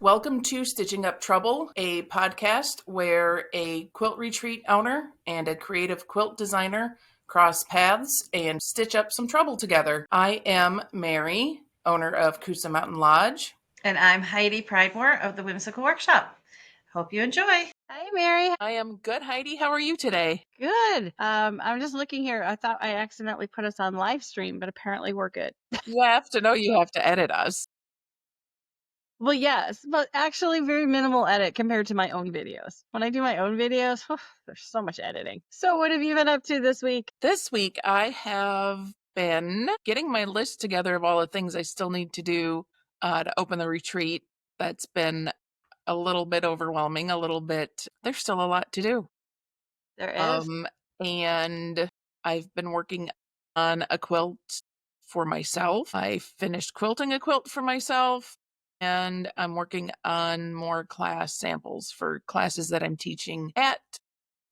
Welcome to Stitching Up Trouble, a podcast where a quilt retreat owner and a creative quilt designer cross paths and stitch up some trouble together. I am Mary, owner of Coosa Mountain Lodge. And I'm Heidi Pridemore of the Whimsical Workshop. Hope you enjoy. Hi, Mary. I am good, Heidi. How are you today? Good. I'm just looking here. I thought I accidentally put us on live stream, but apparently we're good. You have to know you have to edit us. Well, yes, but actually very minimal edit compared to my own videos. When I do my own videos, there's so much editing. So what have you been up to this week? This week, I have been getting my list together of all the things I still need to do to open the retreat. That's been a little bit overwhelming, there's still a lot to do. There is. And I've been working on a quilt for myself. I finished quilting a quilt for myself, and I'm working on more class samples for classes that I'm teaching at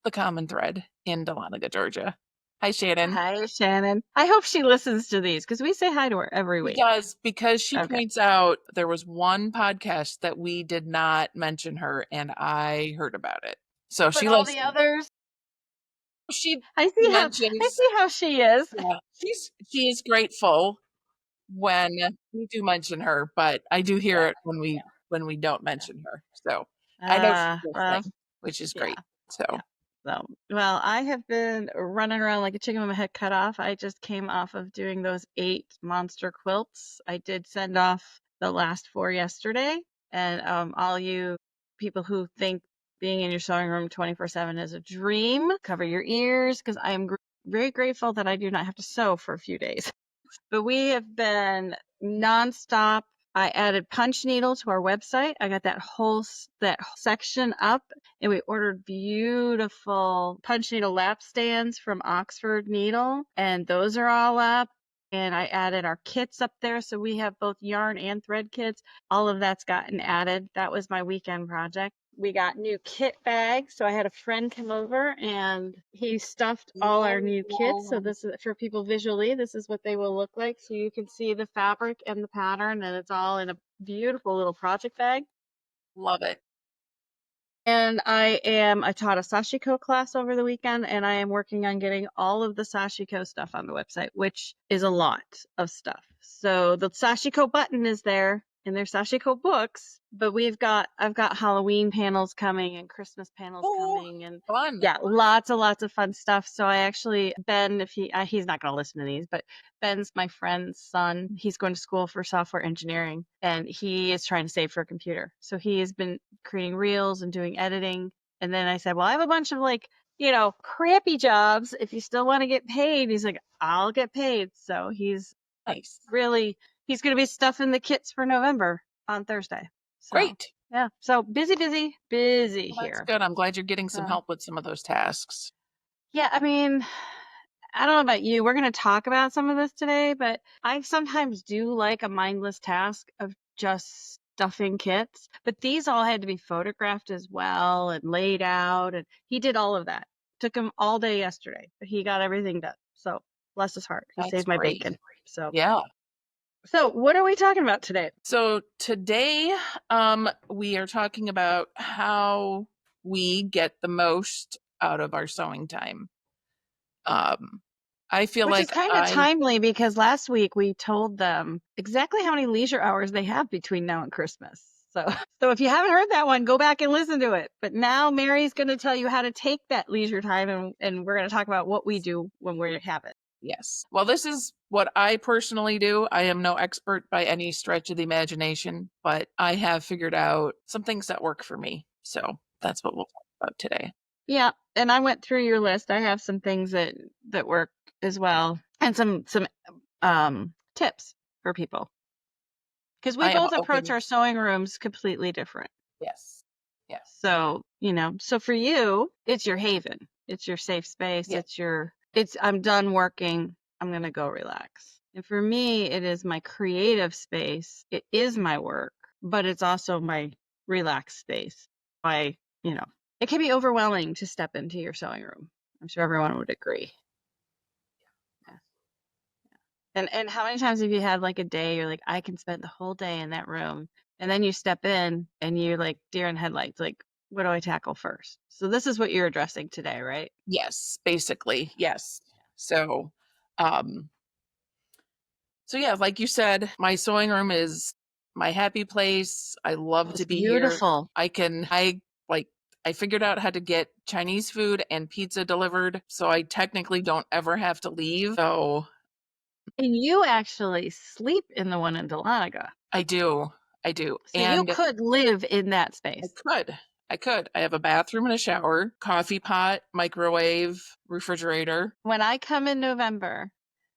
the Common Thread in Dahlonega, Georgia. Hi, Shannon. Hi, Shannon. I hope she listens to these because we say hi to her every week. She does, because she points out there was one podcast that we did not mention her, and I heard about it. So But she all listens. the others. I see how she is. Yeah, she is grateful when we do mention her, but I do hear it when we don't mention her. So I know she's listening, which is great. So well, I have been running around like a chicken with my head cut off. I just came off of doing those 8 monster quilts. I did send off the last 4 yesterday, and all you people who think being in your sewing room 24/7 is a dream, cover your ears, because I am very grateful that I do not have to sew for a few days. But we have been nonstop. I added punch needle to our website. I got that whole section up, and we ordered beautiful punch needle lap stands from Oxford Needle, and those are all up. And I added our kits up there, so we have both yarn and thread kits. All of that's gotten added. That was my weekend project. We got new kit bags, so I had a friend come over and he stuffed all our new kits. So this is for people visually, this is what they will look like. So you can see the fabric and the pattern, and it's all in a beautiful little project bag. Love it. And I taught a sashiko class over the weekend, and I am working on getting all of the sashiko stuff on the website, which is a lot of stuff. So the sashiko button is there, and there's sashiko books, but I've got Halloween panels coming and Christmas panels coming, and fun. Yeah, lots of fun stuff. So I actually, Ben, if he's not going to listen to these, but Ben's my friend's son. He's going to school for software engineering, and he is trying to save for a computer. So he has been creating reels and doing editing. And then I said, well, I have a bunch of crappy jobs. If you still want to get paid, he's like, I'll get paid. So he's nice. He's going to be stuffing the kits for November on Thursday. So, great. Yeah. So busy Well, here. that's good. I'm glad you're getting some help with some of those tasks. Yeah. I mean, I don't know about you. We're going to talk about some of this today, but I sometimes do like a mindless task of just stuffing kits. But these all had to be photographed as well and laid out. And he did all of that. Took him all day yesterday, but he got everything done. So bless his heart. He saved my bacon. So yeah. So what are we talking about today? So today, we are talking about how we get the most out of our sewing time. I feel Which is kind of timely because last week we told them exactly how many leisure hours they have between now and Christmas. So if you haven't heard that one, go back and listen to it. But now Mary's going to tell you how to take that leisure time, and we're going to talk about what we do when we have it. Yes. Well, this is what I personally do. I am no expert by any stretch of the imagination, but I have figured out some things that work for me. So that's what we'll talk about today. Yeah. And I went through your list. I have some things that work as well, and some tips for people. Because we both approach our sewing rooms completely different. Yes. Yes. So, so for you, it's your haven. It's your safe space. Yes. I'm done working. I'm going to go relax. And for me, it is my creative space. It is my work, but it's also my relaxed space. It can be overwhelming to step into your sewing room. I'm sure everyone would agree. Yeah. And how many times have you had like a day you're like, I can spend the whole day in that room and then you step in and you're like deer in headlights, like, what do I tackle first? So this is what you're addressing today, right? Yes, basically, yes. So, um, so yeah, like you said, my sewing room is my happy place. I love It's to be here. beautiful. I I figured out how to get Chinese food and pizza delivered, so I technically don't ever have to leave. So And you actually sleep in the one in Dahlonega. I do. I do. So you And could live in that I space. could. I could. I have a bathroom and a shower, coffee pot, microwave, refrigerator. When I come in November,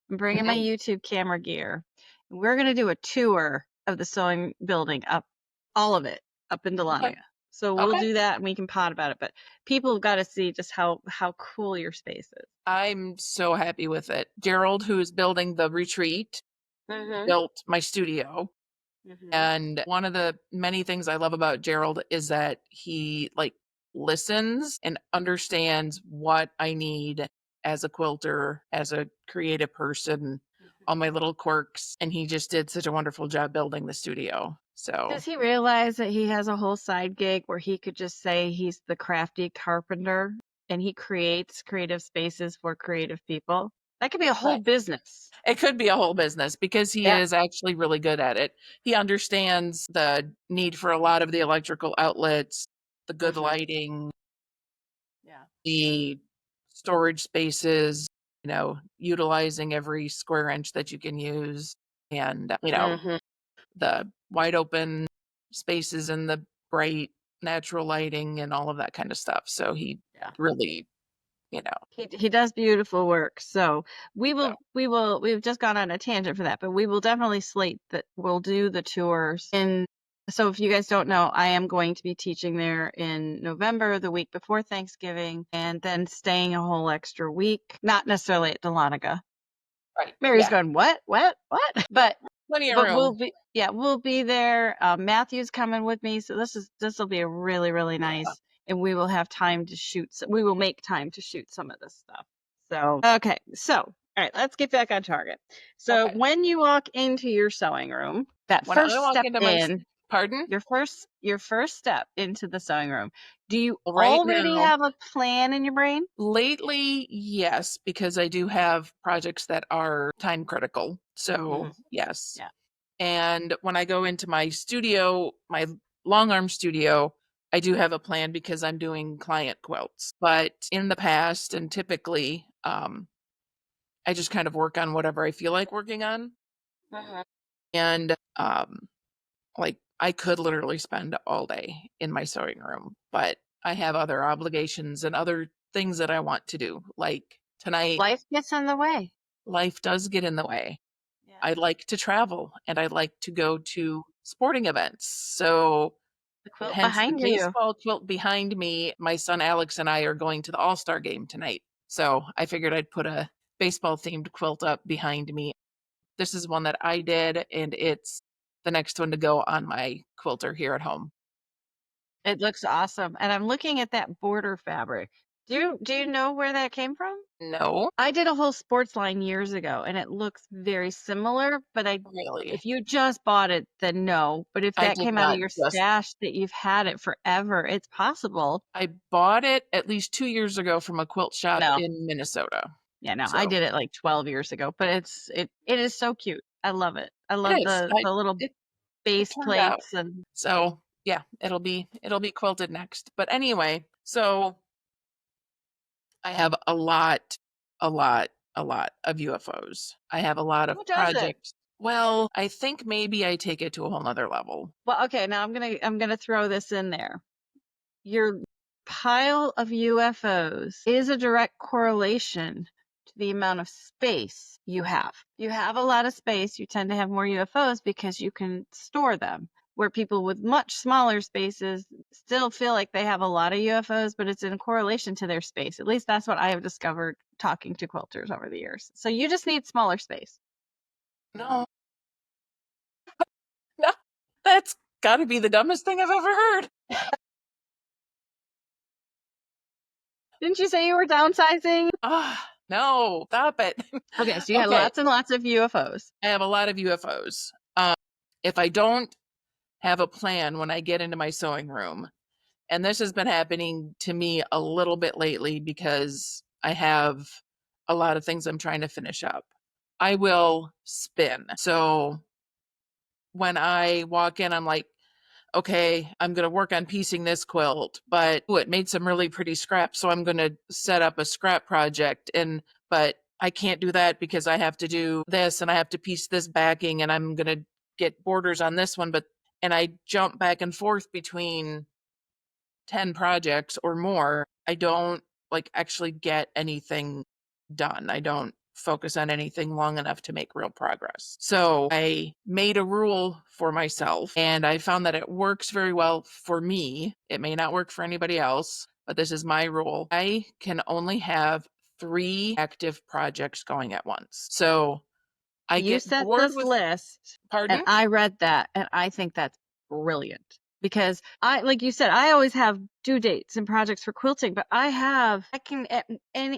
I'm bringing my Mhm. YouTube camera gear. And we're going to do a tour of the sewing building up, all of it, up in Okay. Dahlonega. So we'll Okay. do that and we can pot about it. But people have got to see just how cool your space is. I'm so happy with it. Gerald, who's building the retreat, Mm-hmm. built my studio. Mm-hmm. And one of the many things I love about Gerald is that he like listens and understands what I need as a quilter, as a creative person, all my little quirks. And he just did such a wonderful job building the studio. So Does he realize that he has a whole side gig where he could just say he's the crafty carpenter and he creates creative spaces for creative people? That could be a whole right. business. It could be a whole business because he Yeah. is actually really good at it. He understands the need for a lot of the electrical outlets, the good Mm-hmm. lighting, Yeah. the storage spaces, utilizing every square inch that you can use and, Mm-hmm. the wide open spaces and the bright natural lighting and all of that kind of stuff. So he Yeah. really, you know, He does beautiful work. So so we've just gone on a tangent for that, but we will definitely slate that we'll do the tours. And so if you guys don't know, I am going to be teaching there in November, the week before Thanksgiving, and then staying a whole extra week. Not necessarily at Dahlonega. right. Mary's Yeah. going, what? But Plenty of we'll room. be we'll be there. Matthew's coming with me, so this will be a really Yeah. nice, and we will have time to shoot. We will make time to shoot some of this stuff. So okay, so all right, let's get back on target. So Okay. when you walk into your sewing room, that When I first walk step into in, pardon? your first step into the sewing room, do you Well, right already now, have a plan in your brain? lately, yes, because I do have projects that are time critical. So, Hmm. yes. Yeah. And when I go into my studio, my long arm studio, I do have a plan because I'm doing client quilts. But in the past, and typically, I just kind of work on whatever I feel like working on. Hmm. And like I could literally spend all day in my sewing room, but I have other obligations and other things that I want to do. Like tonight, Life gets in the way. life does get in the way. Yeah. I like to travel and I like to go to sporting events. So, The quilt hence the behind you. baseball quilt behind me. My son Alex and I are going to the All Star game tonight. So, I figured I'd put a baseball themed quilt up behind me. This is one that I did, and it's the next one to go on my quilter here at home. It looks awesome, and I'm looking at that border fabric. Do you know where that came from? No, I did a whole sports line years ago, and it looks very similar, but really. if you just bought it, then no. But if I that did came out of not your just stash that you've had it forever, it's possible. I bought it at least 2 years ago from a quilt shop No. in Minnesota. Yeah, no, I So, did it like 12 years ago, but it is so cute. I love it. I it love is. the little It it base turned out. plates and So, yeah, it'll be quilted next. But anyway, so I have a lot, a lot of UFOs. I have a lot of who does it? projects. Well, I think maybe I take it to a whole nother level. Well, okay, now I'm gonna throw this in there. Your pile of UFOs is a direct correlation to the amount of space you have. You have a lot of space, you tend to have more UFOs because you can store them. Where people with much smaller spaces still feel like they have a lot of UFOs, but it's in correlation to their space. At least that's what I have discovered talking to quilters over the years. So you just need smaller space. No, no, that's got to be the dumbest thing I've ever heard. Didn't you say you were downsizing? Ah, no, stop it. Okay, so you have Okay, lots and lots of UFOs. I have a lot of UFOs. If I don't have a plan when I get into my sewing room. And this has been happening to me a little bit lately because I have a lot of things I'm trying to finish up. I will spin. So when I walk in, I'm like, okay, I'm going to work on piecing this quilt, but it made some really pretty scraps. So I'm going to set up a scrap project. But I can't do that because I have to do this and I have to piece this backing and I'm going to get borders on this one. And I jump back and forth between 10 projects or more. I don't actually get anything done. I don't focus on anything long enough to make real progress. So I made a rule for myself and I found that it works very well for me. It may not work for anybody else, but this is my rule. I can only have 3 active projects going at once. So I You get set bored this with, list, and pardon? I read that, and I think that's brilliant because like you said, I always have due dates and projects for quilting, but and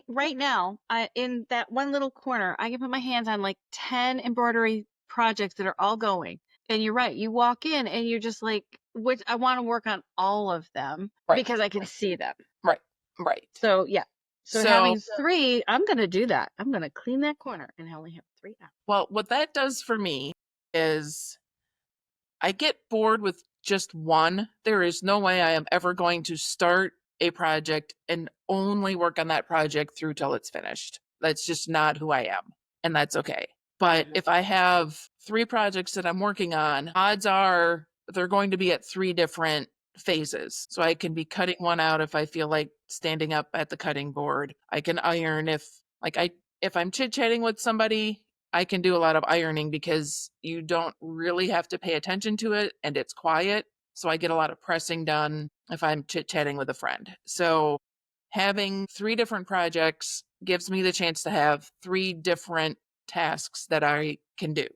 right now, in that one little corner, I can put my hands on like 10 embroidery projects that are all going. And you're right, you walk in and you're just like, which I want to work on all of them Right, because I can see them. right, right. So yeah. So So having 3, I'm gonna do that. I'm gonna clean that corner and I only have 3 out. well, what that does for me is I get bored with just one. There is no way I am ever going to start a project and only work on that project through till it's finished. That's just not who I am, and that's okay. But if I have 3 projects that I'm working on, odds are they're going to be at 3 different phases. So I can be cutting one out if I feel like standing up at the cutting board. I can iron if I'm chit-chatting with somebody, I can do a lot of ironing because you don't really have to pay attention to it and it's quiet. So I get a lot of pressing done if I'm chit-chatting with a friend. So having 3 different projects gives me the chance to have 3 different tasks that I can do.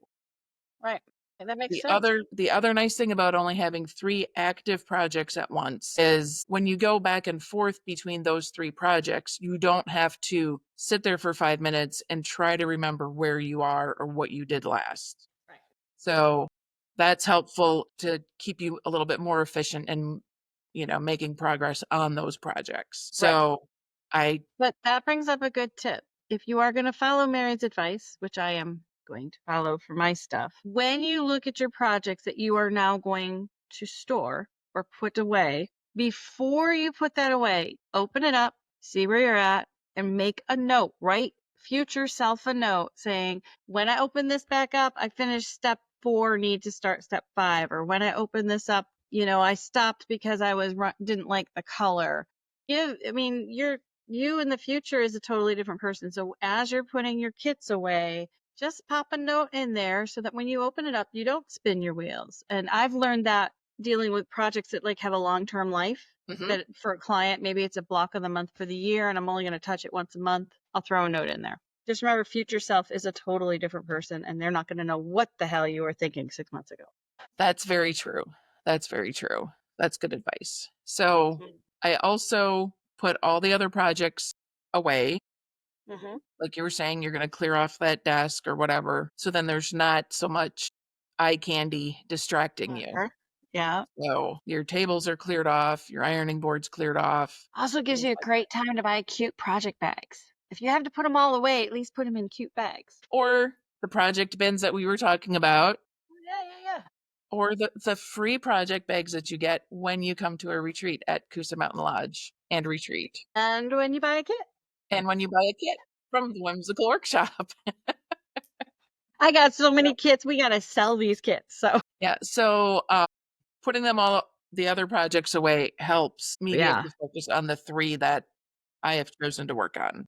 Right. And that makes The sense. other nice thing about only having 3 active projects at once is when you go back and forth between those 3 projects, you don't have to sit there for 5 minutes and try to remember where you are or what you did last. Right. So that's helpful to keep you a little bit more efficient and making progress on those projects. Right. So But that brings up a good tip. If you are going to follow Mary's advice, which I am going to follow for my stuff, when you look at your projects that you are now going to store or put away, before you put that away, open it up, see where you're at, and make a note. Write future self a note saying, when I open this back up, I finished step 4, need to start step 5. Or when I open this up, I stopped because didn't like the color. You in the future is a totally different person. So as you're putting your kits away, just pop a note in there so that when you open it up, you don't spin your wheels. And I've learned that dealing with projects that have a long-term life, that for a client, maybe it's a block of the month for the year and I'm only going to touch it once a month. I'll throw a note in there. Just remember, future self is a totally different person and they're not going to know what the hell you were thinking 6 months ago. That's very true. That's very true. That's good advice. So I also put all the other projects away. Like you were saying, you're going to clear off that desk or whatever. So then there's not so much eye candy distracting you. Yeah. So your tables are cleared off, your ironing board's cleared off. Also gives you a great time to buy cute project bags. If you have to put them all away, at least put them in cute bags. Or the project bins that we were talking about. Yeah. Or the free project bags that you get when you come to a retreat at Coosa Mountain Lodge and retreat. And when you buy a kit. And when you buy a kit from the Whimsical Workshop. I got so many kits. We got to sell these kits. So Yeah. So putting the other projects away helps me be able to focus on the 3 that I have chosen to work on.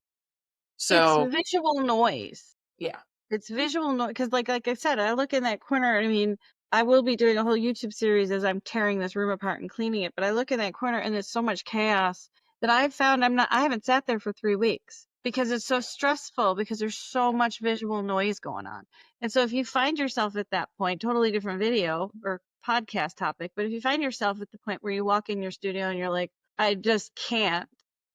So it's visual noise. yeah. It's visual noise because, like I said, I look in that corner. I mean, I will be doing a whole YouTube series as I'm tearing this room apart and cleaning it. But I look in that corner and there's so much chaos that I've found I haven't sat there for 3 weeks because it's so stressful because there's so much visual noise going on. And so if you find yourself at that point, totally different video or podcast topic, but if you find yourself at the point where you walk in your studio and you're like, I just can't,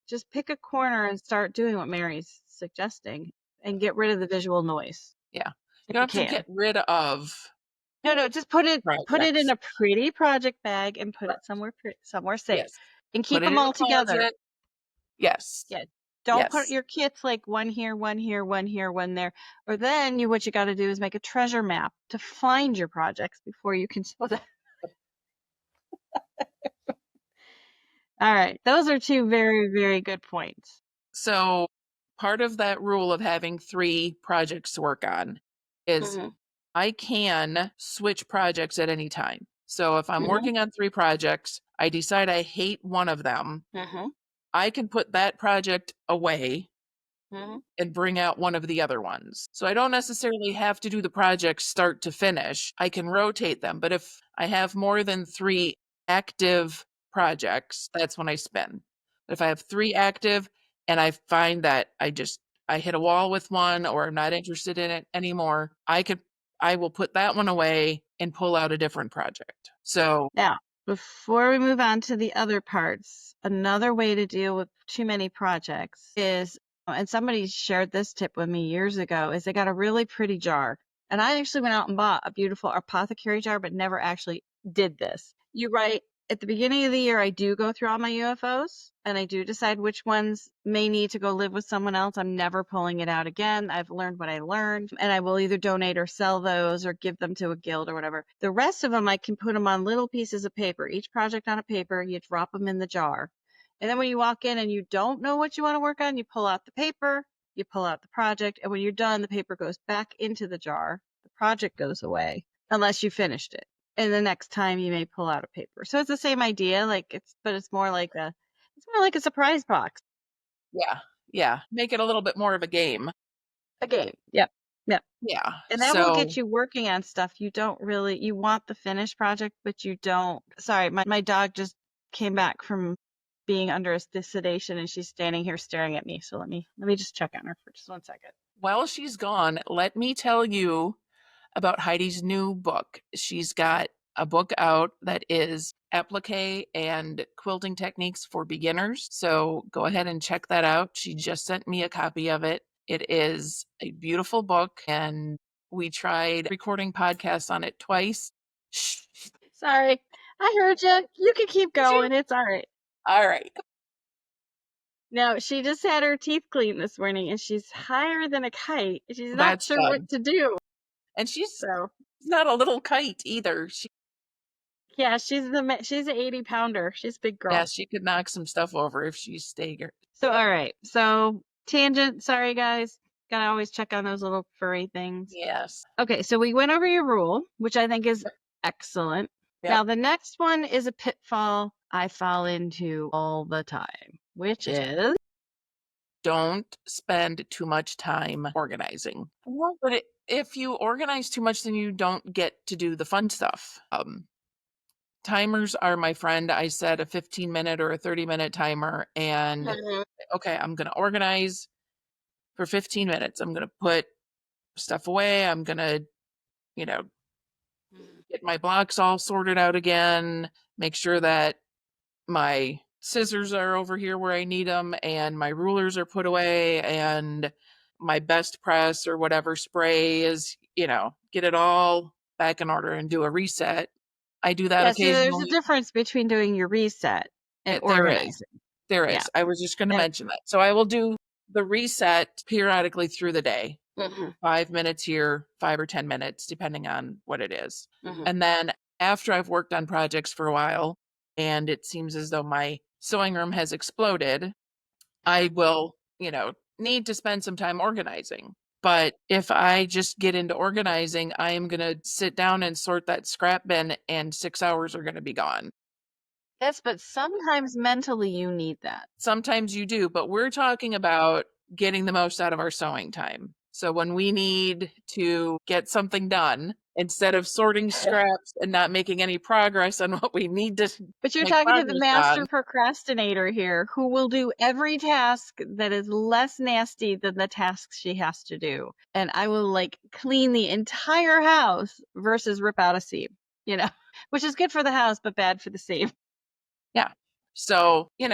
just pick a corner and start doing what Mary's suggesting and get rid of the visual noise. Yeah. You don't have to get rid of No, just put it in projects. a pretty project bag and put it somewhere safe. Yes. And Put keep it them in a all together. closet. Yes. Yeah. Don't put Yes. your kits like one here, one here, one here, one there. Or then what you got to do is make a treasure map to find your projects before you can show them. All right. Those are two very, very good points. So part of that rule of having 3 projects to work on is I can switch projects at any time. So if I'm working on 3 projects, I decide I hate one of them, I can put that project away and bring out one of the other ones. So I don't necessarily have to do the project start to finish. I can rotate them. But if I have more than 3 active projects, that's when I spin. If I have 3 active and I find that I hit a wall with one or I'm not interested in it anymore, I will put that one away and pull out a different project. So now, before we move on to the other parts, another way to deal with too many projects is, and somebody shared this tip with me years ago, is they got a really pretty jar. And I actually went out and bought a beautiful apothecary jar, but never actually did this. You write at the beginning of the year, I do go through all my UFOs and I do decide which ones may need to go live with someone else. I'm never pulling it out again. I've learned what I learned, and I will either donate or sell those or give them to a guild or whatever. The rest of them, I can put them on little pieces of paper, each project on a paper. You drop them in the jar. And then when you walk in and you don't know what you want to work on, you pull out the paper, you pull out the project, and when you're done, the paper goes back into the jar. The project goes away unless you finished it. And the next time you may pull out a paper. So it's the same idea, but it's more like a surprise box. yeah, make it a little bit more of a game. A game. Yep. Yep. Yeah. And that will get you working on stuff you want the finished project, but you don't. Sorry, my dog just came back from being under a sedation and she's standing here staring at me. So let me just check on her for just 1 second. While she's gone, let me tell you about Heidi's new book. She's got a book out that is applique and quilting techniques for beginners. So go ahead and check that out. She just sent me a copy of it. It is a beautiful book, and we tried recording podcasts on it twice. Shh. Sorry, I heard you. You can keep going. It's all right. All right. Now, she just had her teeth cleaned this morning, and she's higher than a kite. She's not That's sure done. what to do. And she's not a little kite either. Yeah, she's an 80-pounder. She's a big girl. Yeah, she could knock some stuff over if she's staying. So, all right. So, tangent. Sorry, guys. Gotta always check on those little furry things. Yes. Okay, so we went over your rule, which I think is excellent. Yep. Now, the next one is a pitfall I fall into all the time, which is don't spend too much time organizing. Well, but if you organize too much, then you don't get to do the fun stuff. Timers are my friend. I set a 15-minute or a 30-minute timer, and okay, I'm going to organize for 15 minutes. I'm going to put stuff away. I'm going to, get my blocks all sorted out again, make sure that my scissors are over here where I need them, and my rulers are put away, and my best press or whatever spray is, get it all back in order and do a reset. I do that occasionally. So there's a difference between doing your reset and organizing. There is. I was just going to mention that. So I will do the reset periodically through the day. 5 minutes here, 5 or 10 minutes, depending on what it is. And then after I've worked on projects for a while, and it seems as though my sewing room has exploded, I will, need to spend some time organizing. But if I just get into organizing, I am going to sit down and sort that scrap bin, and 6 hours are going to be gone. Yes, but sometimes mentally you need that. Sometimes you do, but we're talking about getting the most out of our sewing time. So when we need to get something done, instead of sorting scraps and not making any progress on what we need to. But you're talking to the master procrastinator here, who will do every task that is less nasty than the tasks she has to do. And I will clean the entire house versus rip out a seam, which is good for the house, but bad for the seam. Yeah. So, you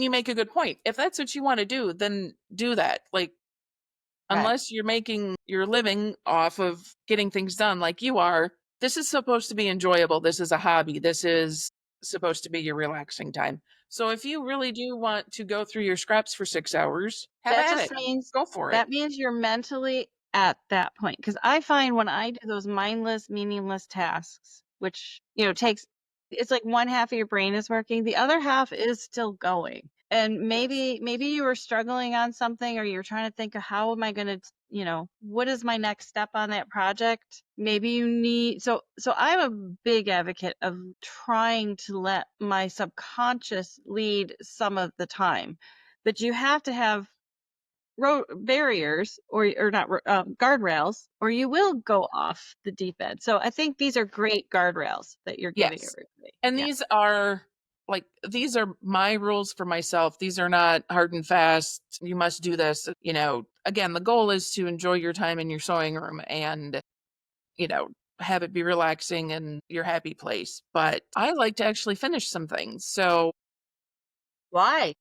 make a good point. If that's what you want to do, then do that. Unless you're making your living off of getting things done like you are, this is supposed to be enjoyable. This is a hobby. This is supposed to be your relaxing time. So if you really do want to go through your scraps for 6 hours, have That at just it. means Go for it. that means you're mentally at that point. Because I find when I do those mindless, meaningless tasks, which, takes it's like one half of your brain is working, the other half is still going. And Yes. maybe you were struggling on something or you're trying to think of how am I going to, what is my next step on that project? Maybe you need so I'm a big advocate of trying to let my subconscious lead some of the time. But you have to have barriers or not guardrails, or you will go off the deep end. So I think these are great guardrails that you're giving Yes. everybody. And Yeah. these are my rules for myself. These are not hard and fast. You must do this. Again, the goal is to enjoy your time in your sewing room and, you know, have it be relaxing and your happy place. But I like to actually finish some things. So, Why?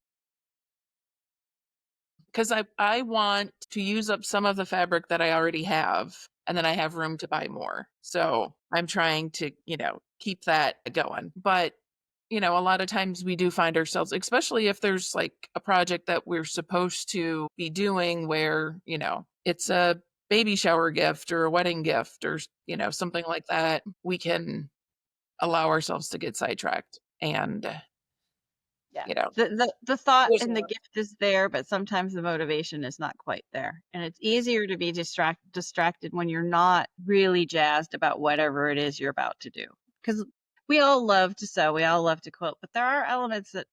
because I want to use up some of the fabric that I already have, and then I have room to buy more. So I'm trying to, keep that going. But, a lot of times we do find ourselves, especially if there's like a project that we're supposed to be doing where, it's a baby shower gift or a wedding gift or, something like that, we can allow ourselves to get sidetracked and, Yeah. you know, The thought lose and the more. gift is there, but sometimes the motivation is not quite there. And it's easier to be distracted when you're not really jazzed about whatever it is you're about to do. Because we all love to sew, we all love to quilt, but there are elements that,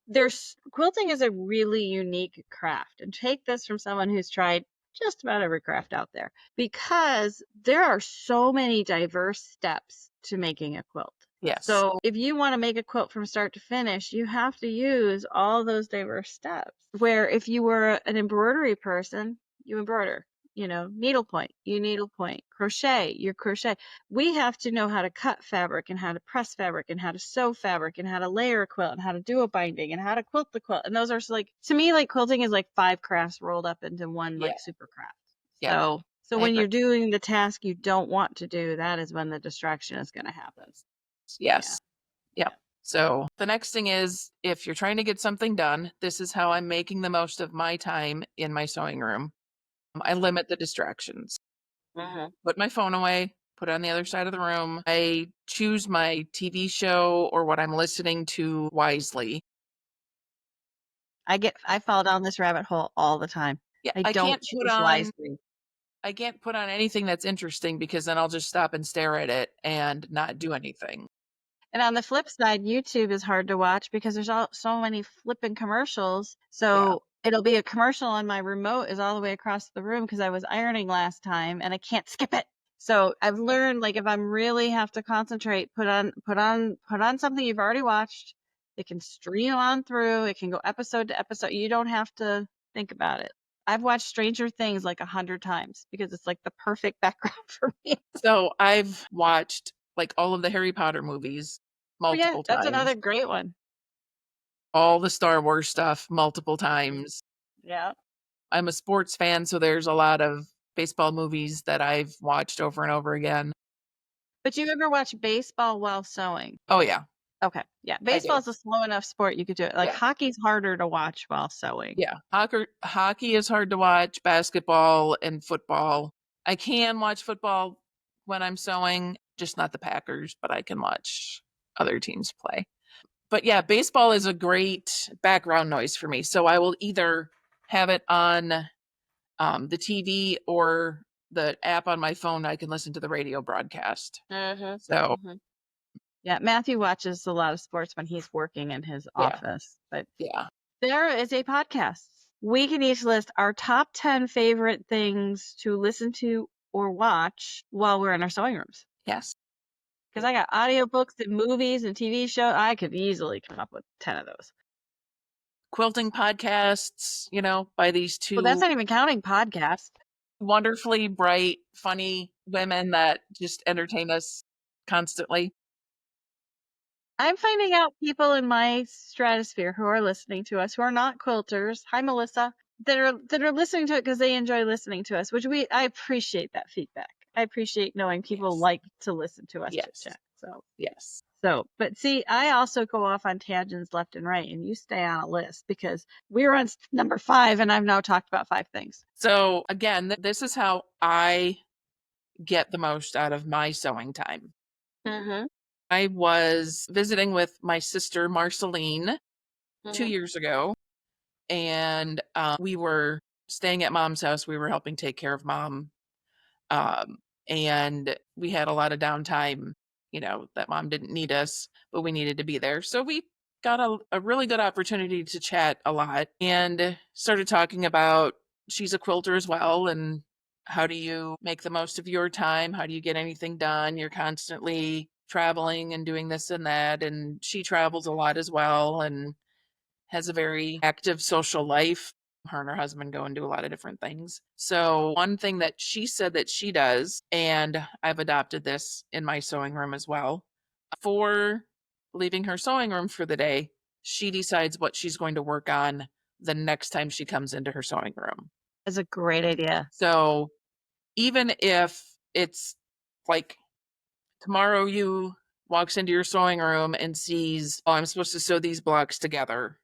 there's quilting is a really unique craft. And take this from someone who's tried just about every craft out there, because there are so many diverse steps to making a quilt. Yes. So if you want to make a quilt from start to finish, you have to use all those diverse steps. Where if you were an embroidery person, you embroider, needlepoint, you needlepoint, crochet, you crochet. We have to know how to cut fabric and how to press fabric and how to sew fabric and how to layer a quilt and how to do a binding and how to quilt the quilt. And those are like, to me, like quilting is like 5 crafts rolled up into one Yeah. like super craft. Yeah. So I when agree. you're doing the task you don't want to do, that is when the distraction is going to happen. Yes. Yeah. Yep. So the next thing is, if you're trying to get something done, this is how I'm making the most of my time in my sewing room. I limit the distractions. Put my phone away, put it on the other side of the room. I choose my TV show or what I'm listening to wisely. I fall down this rabbit hole all the time. Yeah, I don't choose wisely. I can't put on anything that's interesting because then I'll just stop and stare at it and not do anything. And on the flip side, YouTube is hard to watch because there's so many flipping commercials. Yeah. So it'll be a commercial and my remote is all the way across the room because I was ironing last time and I can't skip it. So I've learned, like, if I'm really have to concentrate, put on something you've already watched. It can stream on through. It can go episode to episode. You don't have to think about it. I've watched Stranger Things like 100 times because it's like the perfect background for me. So I've watched like all of the Harry Potter movies Oh yeah, multiple that's times, another great one. all the Star Wars stuff multiple times. Yeah. I'm a sports fan, so there's a lot of baseball movies that I've watched over and over again. But you ever watch baseball while sewing? Oh yeah, Okay. Yeah. I do. Baseball's a slow enough sport you could do it. Like Yeah. hockey's harder to watch while sewing. Yeah, hockey is hard to watch, basketball and football. I can watch football when I'm sewing, just not the Packers, but I can watch other teams play. But yeah, baseball is a great background noise for me. So I will either have it on the TV or the app on my phone. I can listen to the radio broadcast. So Yeah, Matthew watches a lot of sports when he's working in his yeah, office. But yeah, there is a podcast. We can each list our top 10 favorite things to listen to or watch while we're in our sewing rooms. yes. Because I got audiobooks and movies and TV shows. I could easily come up with 10 of those. Quilting podcasts, by these Well, that's two not even counting podcasts. wonderfully bright, funny women that just entertain us constantly. I'm finding out people in my stratosphere who are listening to us who are not quilters. Hi, Melissa. That are listening to it because they enjoy listening to us, which I appreciate that feedback. I appreciate knowing people Yes. like to listen to us chit Yes. chat. Yes. But see, I also go off on tangents left and right, and you stay on a list because we're on number 5, and I've now talked about 5 things. So again, this is how I get the most out of my sewing time. Mm-hmm. I was visiting with my sister Marceline 2 years ago, and we were staying at mom's house. We were helping take care of mom, and we had a lot of downtime. That mom didn't need us, but we needed to be there. So we got a really good opportunity to chat a lot and started talking about she's a quilter as well, and how do you make the most of your time? How do you get anything done? You're constantly traveling and doing this and that, and she travels a lot as well and has a very active social life. Her and her husband go and do a lot of different things. So, one thing that she said that she does, and I've adopted this in my sewing room as well, for leaving her sewing room for the day, she decides what she's going to work on the next time she comes into her sewing room. That's a great idea. So, even if it's like tomorrow you walks into your sewing room and sees, oh, I'm supposed to sew these blocks together.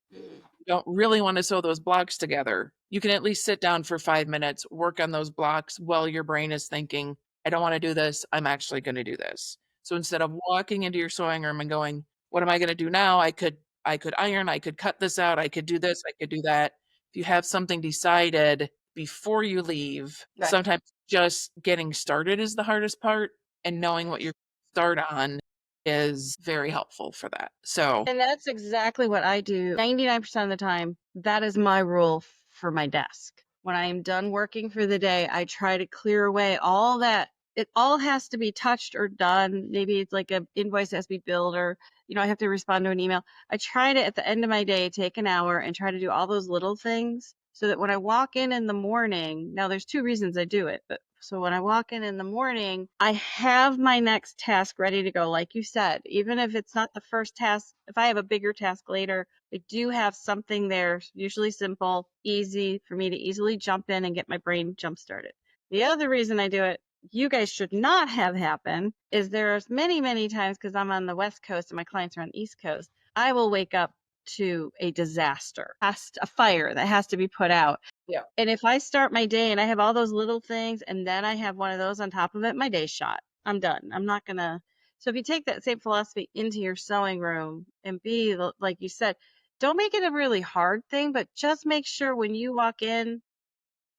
Don't really want to sew those blocks together, you can at least sit down for 5 minutes, work on those blocks while your brain is thinking, I don't want to do this. I'm actually going to do this. So instead of walking into your sewing room and going, what am I going to do now? I could iron, I could cut this out, I could do this, I could do that. If you have something decided before you leave, Right. sometimes just getting started is the hardest part, and knowing what you're start on is very helpful for that. So, And that's exactly what I do 99% of the time. That is my rule for my desk. When I am done working for the day, I try to clear away all that. It all has to be touched or done. Maybe it's like an invoice has to be billed, or I have to respond to an email. I try to, at the end of my day, take an hour and try to do all those little things so that when I walk in the morning, now there's 2 reasons I do it, but so when I walk in the morning, I have my next task ready to go. Like you said, even if it's not the first task, if I have a bigger task later, I do have something there, usually simple, easy for me to easily jump in and get my brain jump started. The other reason I do it, you guys should not have happen, is there's many, many times, because I'm on the West Coast and my clients are on the East Coast, I will wake up to a disaster, a fire that has to be put out. yeah. And if I start my day and I have all those little things and then I have one of those on top of it, my day's shot. I'm done. I'm not going to. So if you take that same philosophy into your sewing room and be, like you said, don't make it a really hard thing, but just make sure when you walk in,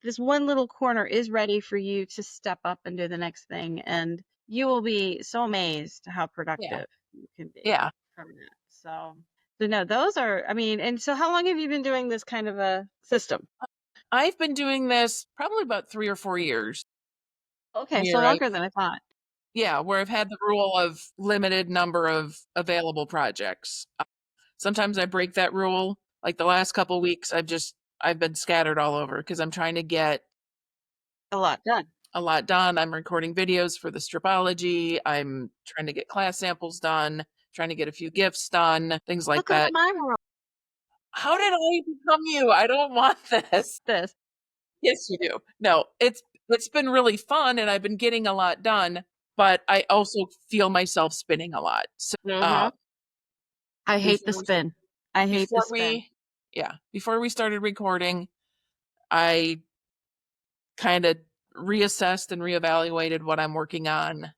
this one little corner is ready for you to step up and do the next thing. And you will be so amazed how Yeah. productive you can be Yeah. from that. So no, those are, and so how long have you been doing this kind of a system? I've been doing this probably about 3 or 4 years. Okay, so Where I longer than I thought. Yeah, where I've had the rule of limited number of available projects. Sometimes I break that rule. Like the last couple weeks, I've been scattered all over because I'm trying to get A lot done. a lot done. I'm recording videos for the stripology. I'm trying to get class samples done, trying to get a few gifts done, things like Look at that. my world. How did I become you? I don't want this. This. Yes, you do. No, it's been really fun and I've been getting a lot done, but I also feel myself spinning a lot. So, Mm-hmm. I hate the before we spin. I hate the before spin. we yeah, before we started recording, I kind of reassessed and reevaluated what I'm working on,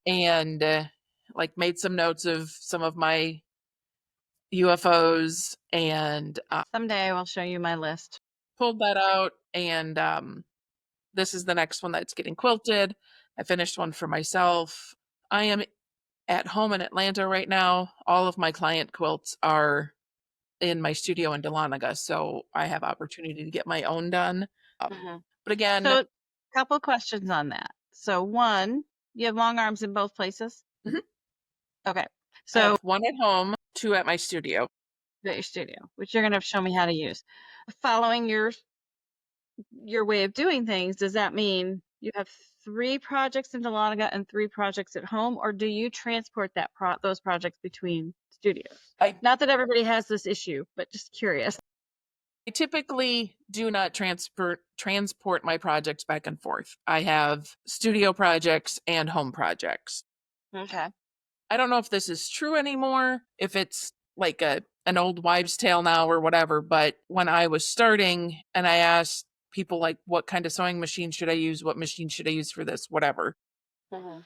and like made some notes of some of my UFOs, and Someday I will show you my list. pulled that out. And this is the next one that's getting quilted. I finished one for myself. I am at home in Atlanta right now. All of my client quilts are in my studio in Dahlonega, so I have opportunity to get my own done. Mm-hmm. But again, So, couple questions on that. So, one, you have long arms in both places? Mhm. Okay. I So, have 1 at home, 2 at my studio. at your studio, which you're going to show me how to use. Following your way of doing things, does that mean you have 3 projects in Dahlonega and 3 projects at home, or do you transport those projects between studios? I Not that everybody has this issue, but just curious. typically do not transport my projects back and forth. I have studio projects and home projects. Okay. I don't know if this is true anymore, if it's like an old wives' tale now or whatever, but when I was starting and I asked people like, what kind of sewing machine should I use? What machine should I use for this? Whatever. Mhm.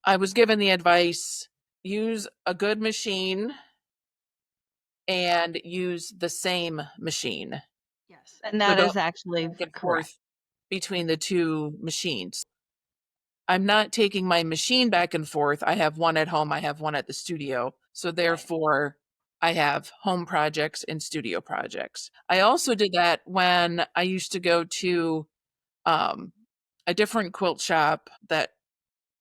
I was given the advice, use a good machine and use the same machine. Yes. And So that don't is actually back and correct. forth between the two machines. I'm not taking my machine back and forth. I have one at home, I have one at the studio. So therefore, I have home projects and studio projects. I also did that when I used to go to a different quilt shop that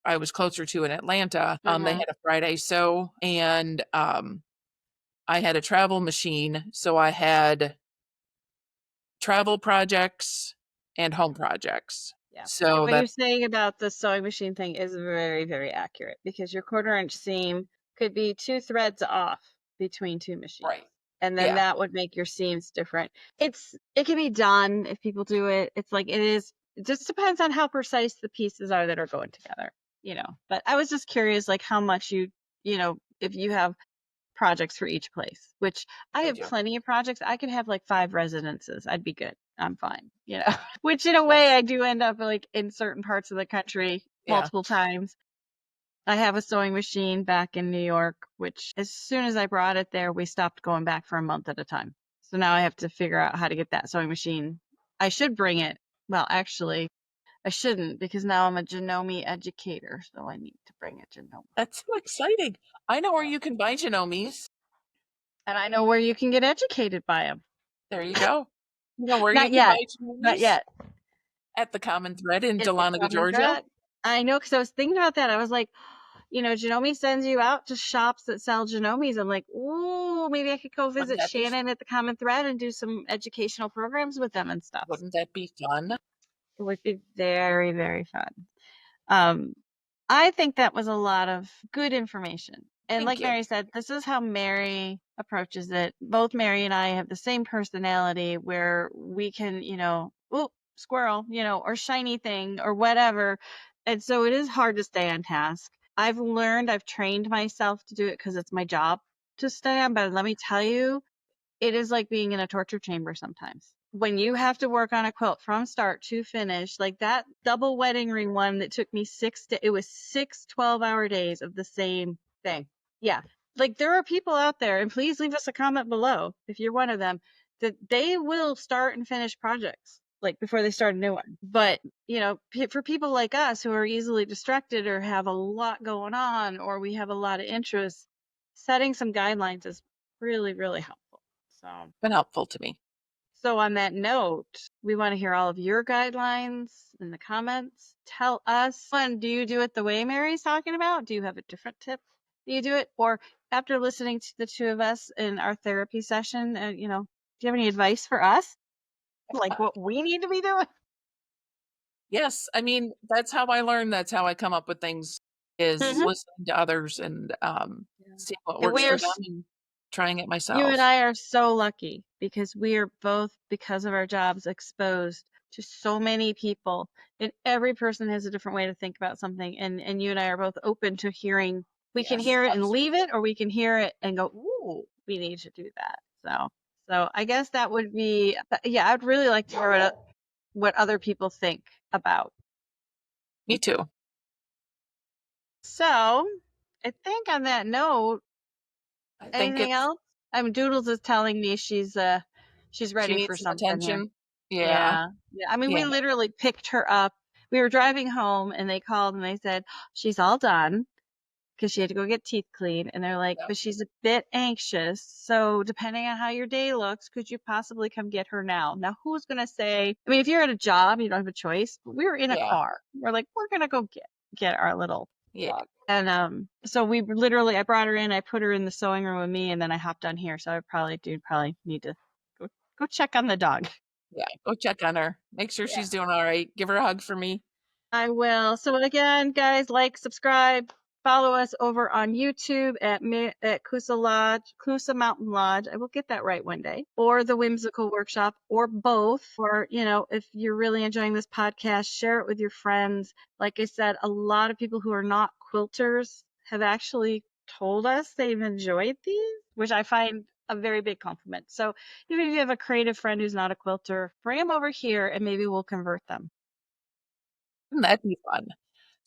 I was closer to in Atlanta. They Mhm. had a Friday sew, and I had a travel machine. So I had travel projects and home projects. Yeah. And So what you're that, saying about the sewing machine thing is very, very accurate because your 1/4 inch seam could be 2 threads off between 2 machines. right. And then Yeah. that would make your seams different. It can be done if people do it. It's like it just depends on how precise the pieces are that are going together, you know. But I was just curious like how much if you have projects for each place, which I I have do. plenty of projects. I could have like 5 residences. I'd be good. I'm fine, you know. Which in a way Yes. I do end up like in certain parts of the country Yeah. multiple times. I have a sewing machine back in New York, which as soon as I brought it there, we stopped going back for a month at a time. So now I have to figure out how to get that sewing machine. I should bring it. Well, actually, I shouldn't because now I'm a Janome educator, so I need to bring a Janome. That's so exciting. I know where Yeah. you can buy Genomes. And I know where you can get educated by them. There you go. You know where you Not can yet. buy Not Genomes? yet. At the Common Thread in It's a Dahlonega, common Georgia. thread. I know because I was thinking about that. I was like, Janome sends you out to shops that sell Genomes. I'm like, ooh, maybe I could go Wouldn't visit that be Shannon at the Common Thread and do some educational programs with them and stuff. wouldn't that be fun? It would be very, very fun. Um, I think that was a lot of good information. And Thank like you. Mary said, this is how Mary approaches it. Both Mary and I have the same personality where we can, oop, squirrel, or shiny thing or whatever. And so it is hard to stay on task. I've trained myself to do it because it's my job to stay on. But let me tell you, it is like being in a torture chamber sometimes. When you have to work on a quilt from start to finish, like that double wedding ring one that took me it was 6 12-hour days of the same thing. Yeah. Like there are people out there, and please leave us a comment below if you're one of them, that they will start and finish projects like before they start a new one. But, for people like us who are easily distracted or have a lot going on or we have a lot of interests, setting some guidelines is really, really helpful. Been helpful to me. So on that note, we want to hear all of your guidelines in the comments. Tell us, do you do it the way Mary's talking about? Do you have a different tip? Do you do it? Or after listening to the two of us in our therapy session, do you have any advice for us? Like what we need to be doing? Yes, I mean, that's how I learn, that's how I come up with things, is Mhm. listening to others and, seeing what And works for them and trying it you and myself. I are so lucky because we are both, because of our jobs, exposed to so many people, and every person has a different way to think about something. And you and I are both open to hearing. We can Yes, hear it and leave absolutely. it, or we can hear it and go, "Ooh, we need to do that." So I guess that would be, yeah. I'd really like to hear what other people think about. Me too. So I think on that note, I think anything it's else? Doodles is telling me she's she ready needs for some something here. attention. Yeah, Yeah. Yeah. I mean, yeah, we literally picked her up. We were driving home and they called and they said, she's all done because she had to go get teeth cleaned. And they're like, yep, but she's a bit anxious. So depending on how your day looks, could you possibly come get her now? Now, who's going to say, I mean, if you're at a job, you don't have a choice. But we were in a yeah, car. We're like, we're going to go get our little yeah, dog. And so I brought her in, I put her in the sewing room with me, and then I hopped on here. So I probably need to go check on the dog. yeah. Go check on her. Make sure Yeah. she's doing all right. Give her a hug for me. I will. So again, guys, like, subscribe, follow us over on YouTube at Coosa Mountain Lodge. I will get that right one day. Or the Whimsical Workshop, or both. Or, if you're really enjoying this podcast, share it with your friends. Like I said, a lot of people who are not quilters have actually told us they've enjoyed these, which I find a very big compliment. So even if you have a creative friend who's not a quilter, bring them over here and maybe we'll convert them. Wouldn't that be fun?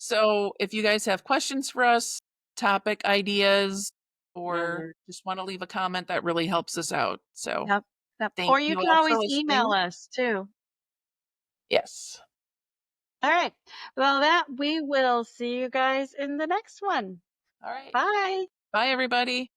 So if you guys have questions for us, topic ideas, or just want to leave a comment, that really helps us out. So Yep. thank Or you you can all for always email listening. us too. Yes. All right. Well, we will see you guys in the next one. All right. Bye. Bye, everybody.